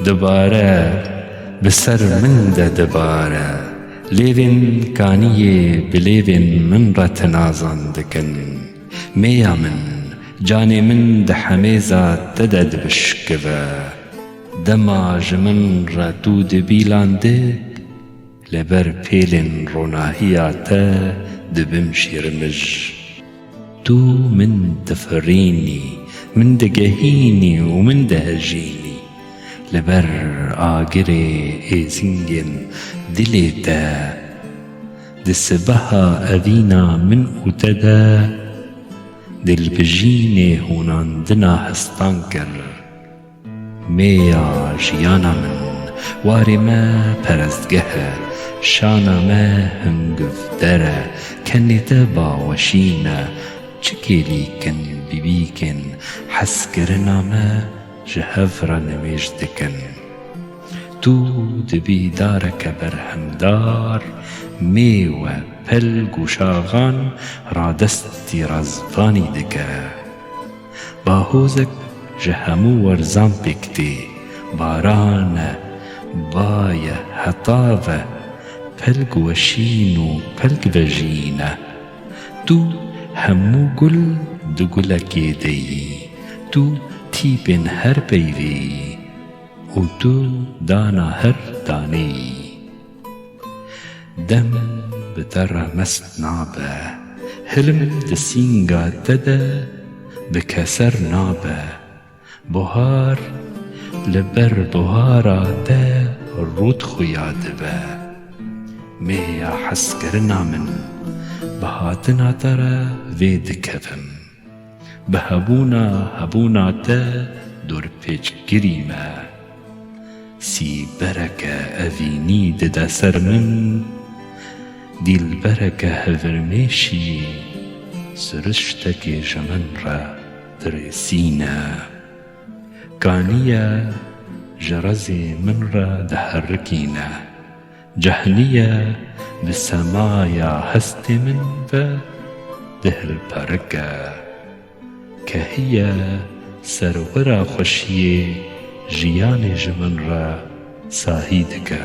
دبارە بسەر مندا دبارە لێوێن کانیێ بلێوێن من ڕەتەنازان دکن مێیا من جانێ من دە حەمێزا تەدە دبشکڤە دەما ژ من ڕە دوو دبیلاندێ لەبەر پێلێن ڕۆناهییا تە دبم شیرمژ تو من دفرینی من دگهینی و من دهجینی لبر آگرێ ئێزینگێن دلێتە دسبەها ئەڤینا من و تەدە دلبژینێ هۆناندنا هەستان کرد مێیا ژیانا من وارێ مە پەرستگەهە شانا مە هەنگڤدەرە کەنێتە باوەشینە چ کێلیکن بیبیکن حەزکردنا مە ji hev re nimêj dikin tu dibî dareke berhemdar mêwe pelg û şaxan radestî razvanî dike bahozek ji hemû werzan pêk tê baran e baye heta ve pelg weşîn û pelg vejîn e tu hemû gul di gulekê de yî tu تیپên her peyvê û tu dana her danê dem bi te re mest nabe hilim di sînga te de bi keser nabe buhar li ber buhara te rûd xuya dibe mêya hezkirina min bi hatina te re vê dikevim bi hebûna te dorpêçgirî me sîbereke evînî dide ser min dîlbereke hevirmêşî siriştekê ji min re dirêsîne kaniye ji rezê min re diherikîne cehnîye bi semaya hestê min ve dihilperike کهیه سرورا خوشیه جیان جمن را ساهی دکه